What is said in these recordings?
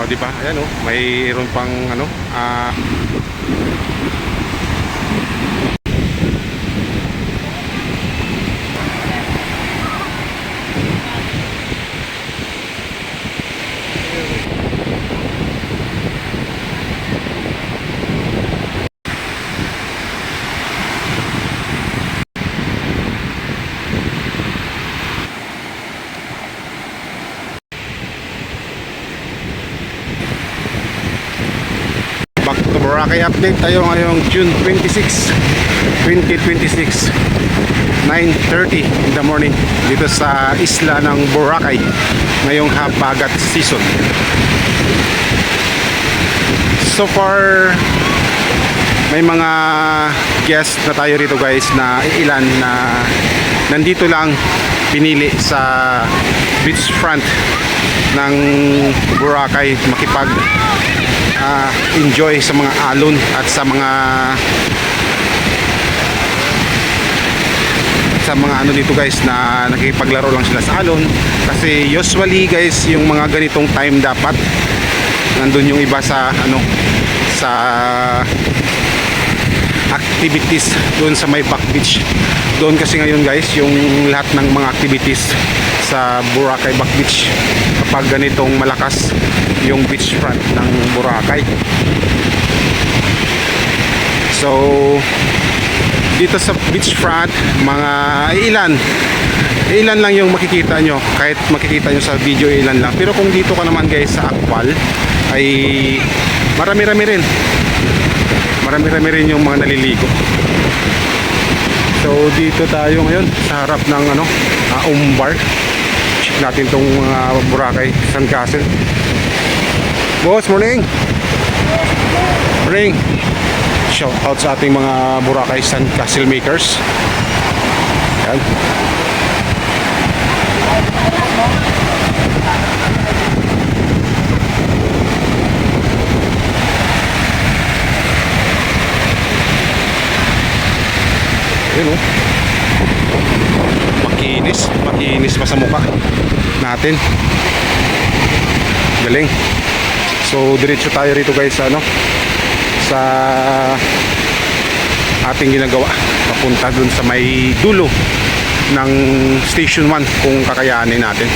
Oh, di ba? Ayan oh, mayroon pang ano, back to Boracay update tayo ngayong June 26, 2026, 9:30 in the morning dito sa isla ng Boracay ngayong habagat season. So far may mga guest na tayo rito guys, na ilan na nandito lang pinili sa beachfront ng Boracay makipag enjoy sa mga alon at sa mga ano dito guys, na nakikipaglaro lang sila sa alon. Kasi usually guys, yung mga ganitong time dapat nandun yung iba sa ano, sa activities doon sa may back beach. Doon kasi ngayon guys, yung lahat ng mga activities sa Boracay Back Beach kapag ganitong malakas yung beachfront ng Boracay. So dito sa beachfront, mga ilan lang yung makikita nyo. Kahit makikita nyo sa video, ilan lang. Pero kung dito ka naman guys sa Akpal, ay marami-rami rin yung mga naliligo. So dito tayo ngayon sa harap ng ano, Umbar. Check natin tong Boracay Sandcastle. Boss, morning. Morning. Shout out sa ating mga Boracay Sandcastle makers. Yan. Yun oh. Makinis pa sa mukha natin. Galing. So diretso tayo rito guys sa ano, sa ating ginagawa papunta dun sa may dulo ng Station 1 kung kakayanin natin.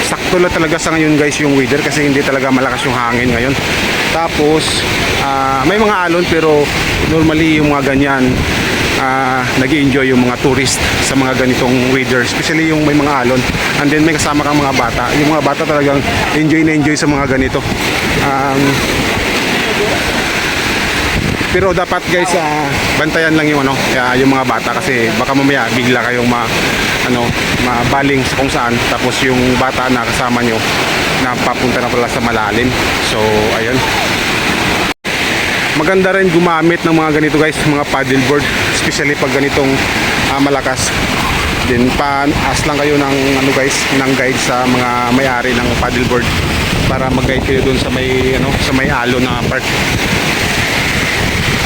Sakto lang talaga sa ngayon guys yung weather, kasi hindi talaga malakas yung hangin ngayon. Tapos may mga alon, pero normally yung mga ganyan nag-i-enjoy yung mga tourist sa mga ganitong weather, especially yung may mga alon, and then may kasama kang mga bata. Yung mga bata talagang enjoy na enjoy sa mga ganito. Pero dapat guys, bantayan lang yung ano, yung mga bata, kasi baka mamaya bigla kayong mabaling sa kung saan, tapos yung bata na kasama nyo napapunta na pala sa malalim. So ayun, maganda rin gumamit ng mga ganito guys, mga paddleboard, especially pag ganitong malakas. Then paas lang kayo ng ano guys, ng guide sa mga may-ari ng paddleboard para mag-guide kayo dun sa may ano, sa may alon na part.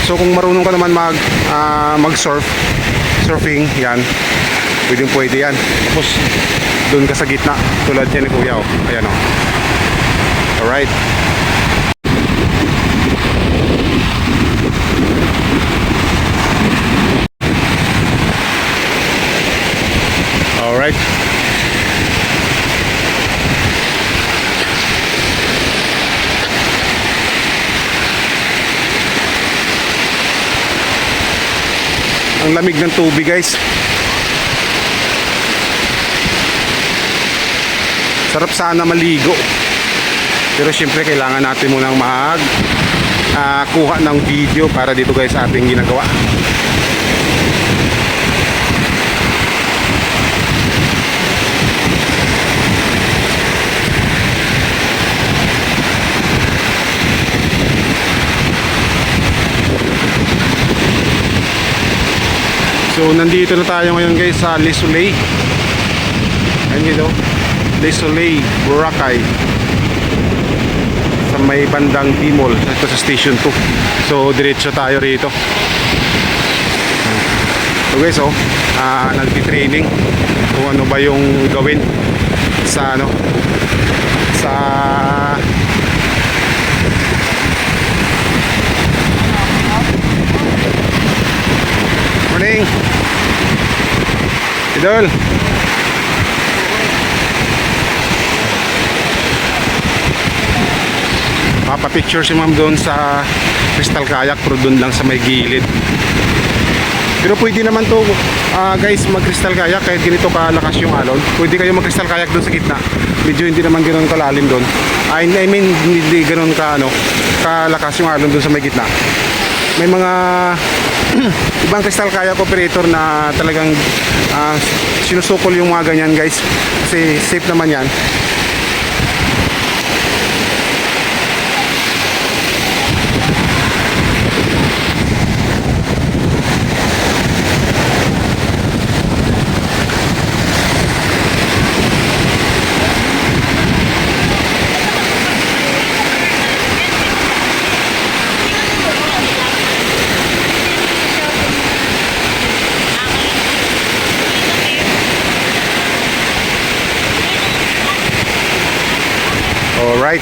So kung marunong ka naman surfing, yan, pwede yan. Tapos doon ka sa gitna, tulad yan ni Kuya oh. Ayan oh. Alright. Alright. Ang lamig ng tubig guys. Sarap sana maligo, pero syempre kailangan natin munang kuha ng video para dito guys sa ating ginagawa. So nandito na tayo ngayon guys sa Le Soleil. Ayan dito, Le Soleil, Boracay, sa may bandang Timol. Ito sa Station 2. So diretso tayo rito. So guys, nagti-training kung ano ba yung gawin sa sa morning idol. Picture si ma'am doon sa crystal kayak, pero doon lang sa may gilid. Pero pwede naman to guys, mag crystal kayak kahit ganito kalakas yung alon. Pwede kayo mag crystal kayak doon sa gitna. Medyo hindi naman ganoon kalalim doon. I mean hindi ganoon kalakas yung alon doon sa may gitna. May mga ibang crystal kayak operator na talagang sinusukol yung mga ganyan guys, kasi safe naman yan. Alright.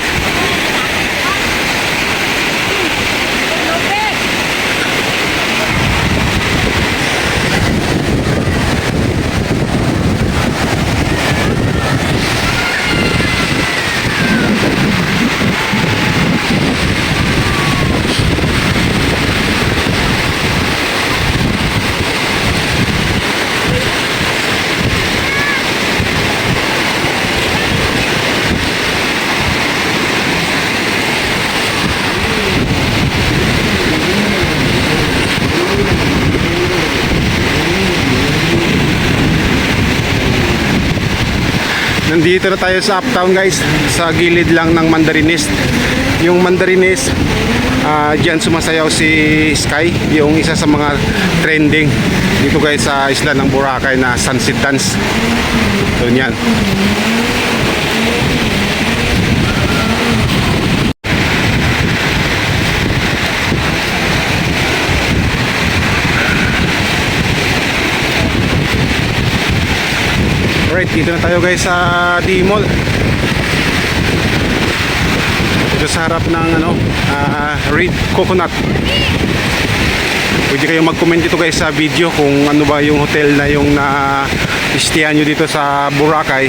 Nandito na tayo sa Uptown guys, sa gilid lang ng Mandarinist. Yung Mandarinist, dyan sumasayaw si Sky, yung isa sa mga trending dito guys sa isla ng Boracay na Sunset Dance. Doon yan. Alright, dito na tayo guys sa D-Mall. Dito sa harap ng Red Coconut. Pwede kayong mag-comment dito guys sa video kung ano ba yung hotel na yung na-istayan nyo dito sa Boracay,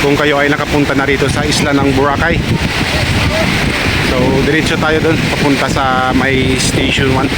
kung kayo ay nakapunta na rito sa isla ng Boracay. So diretso tayo doon papunta sa may Station 1.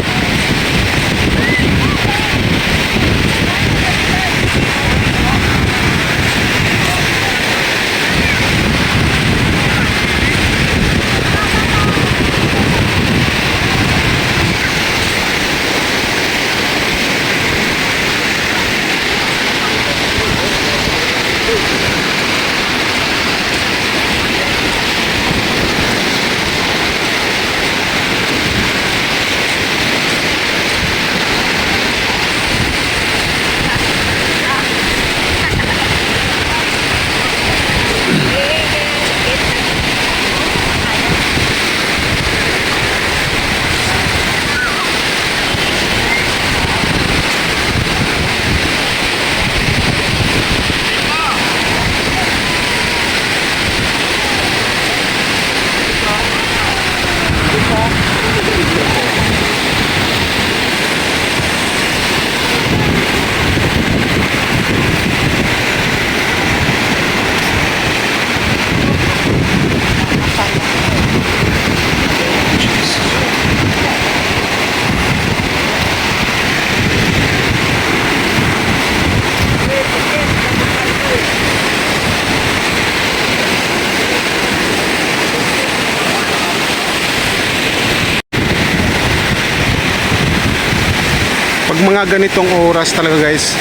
Pag mga ganitong oras talaga guys,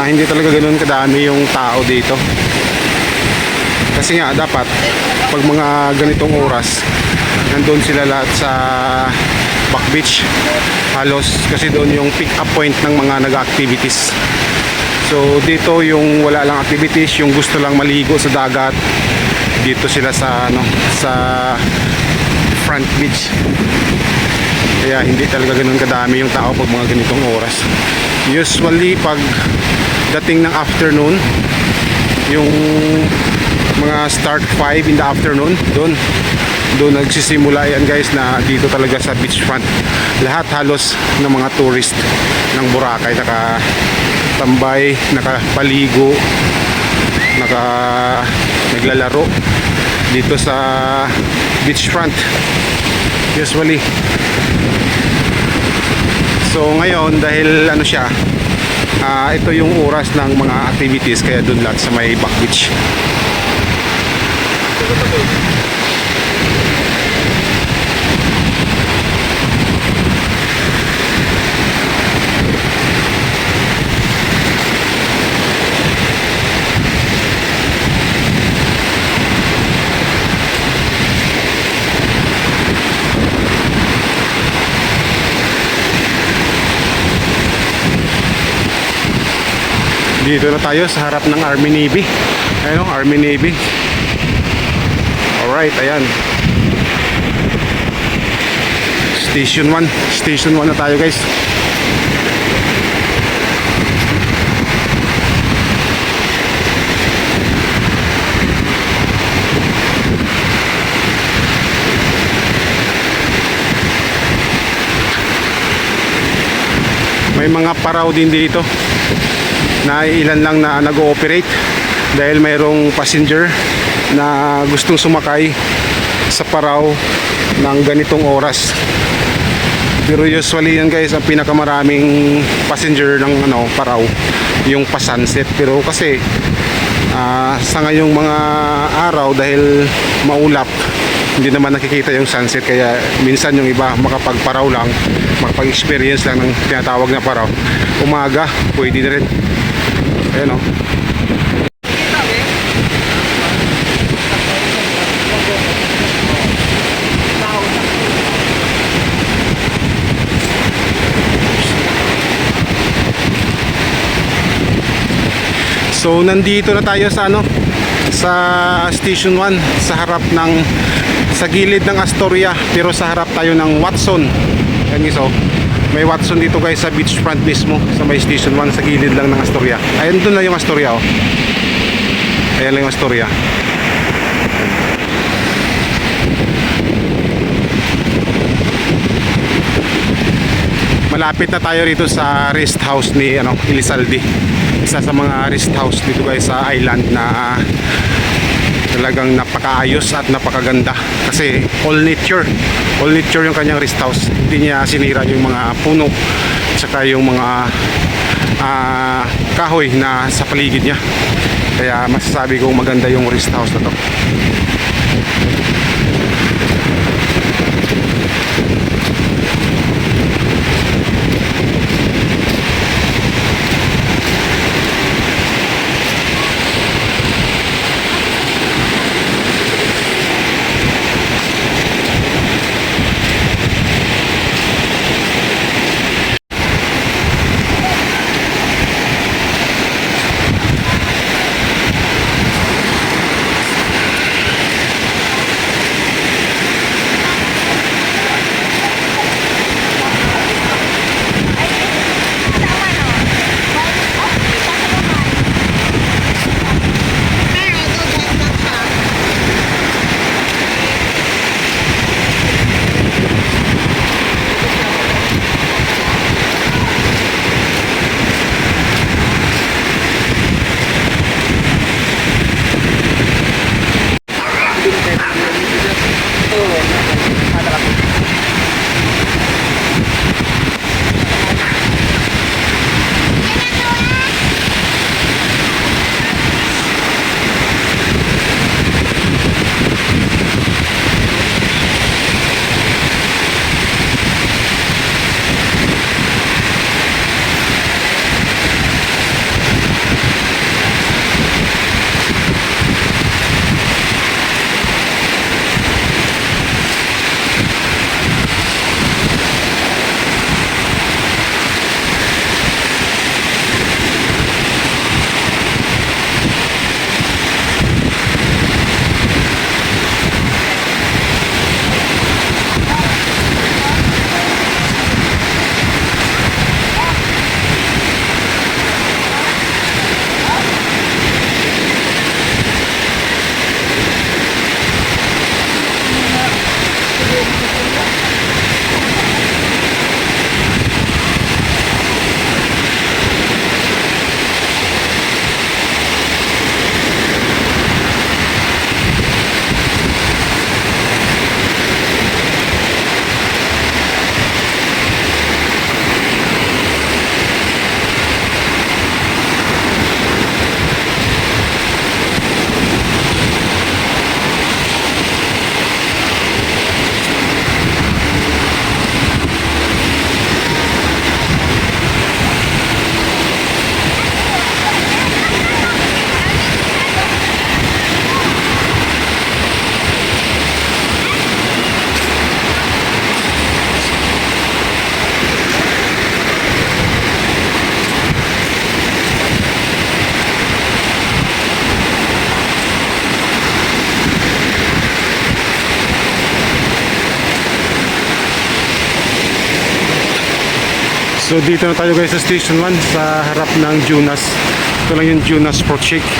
hindi talaga ganoon kadami yung tao dito. Kasi nga dapat pag mga ganitong oras nandun sila lahat sa Back Beach halos, kasi doon yung pick up point ng mga nag-activities. So dito yung wala lang activities, yung gusto lang maligo sa dagat, dito sila sa sa Front Beach. Kaya hindi talaga ganoon kadami yung tao pag mga ganitong oras. Usually pag dating ng afternoon, yung mga start 5 in the afternoon, doon nagsisimula yan guys, na dito talaga sa beachfront lahat halos ng mga tourist ng Boracay nakatambay, nakapaligo, naglalaro dito sa beachfront usually. So ngayon dahil ano siya, ito yung oras ng mga activities, kaya doon lahat sa may back beach. Dito na tayo sa harap ng Army Navy. Ayun, Army Navy. Alright, ayan. Station 1. Station 1 na tayo guys. May mga paraw din dito na ilan lang na nag-ooperate dahil mayroong passenger na gustong sumakay sa paraw ng ganitong oras. Pero usually yan guys, ang pinakamaraming passenger ng paraw yung pa-sunset. Pero kasi sa ngayong mga araw dahil maulap, hindi naman nakikita yung sunset, kaya minsan yung iba makapagparaw lang, makapag-experience lang ng tinatawag na paraw. Umaga, pwede na rin. Ayan o. So nandito na tayo sa sa Station 1, sa harap ng, sa gilid ng Astoria, pero sa harap tayo ng Watson. Ayan guys, may Watson dito guys sa beachfront mismo, sa may Station 1, sa gilid lang ng Astoria. Ayan, doon na yung Astoria oh. Ayan lang yung Astoria. Malapit na tayo rito sa rest house ni Elizalde. Isa sa mga rest house dito guys sa island na talagang napakaayos at napakaganda, kasi all nature yung kanyang rest house. Hindi niya sinira yung mga puno saka yung mga kahoy na sa paligid niya, kaya masasabi kong maganda yung rest house na to. So dito na tayo guys sa Station 1 sa harap ng Junas. Ito lang yung Junas Sport Shake.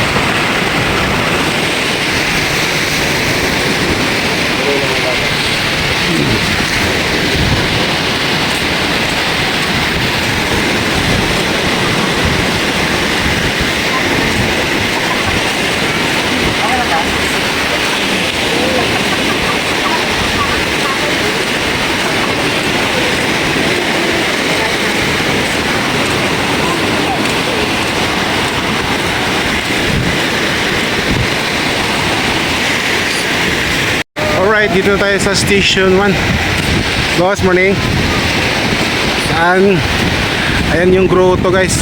Alright, dito na tayo sa Station 1. Boss, morning. Ayan yung grotto guys.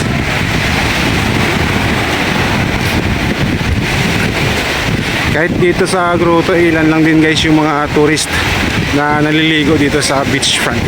Kahit dito sa grotto, ilan lang din guys yung mga tourist na naliligo dito sa beachfront.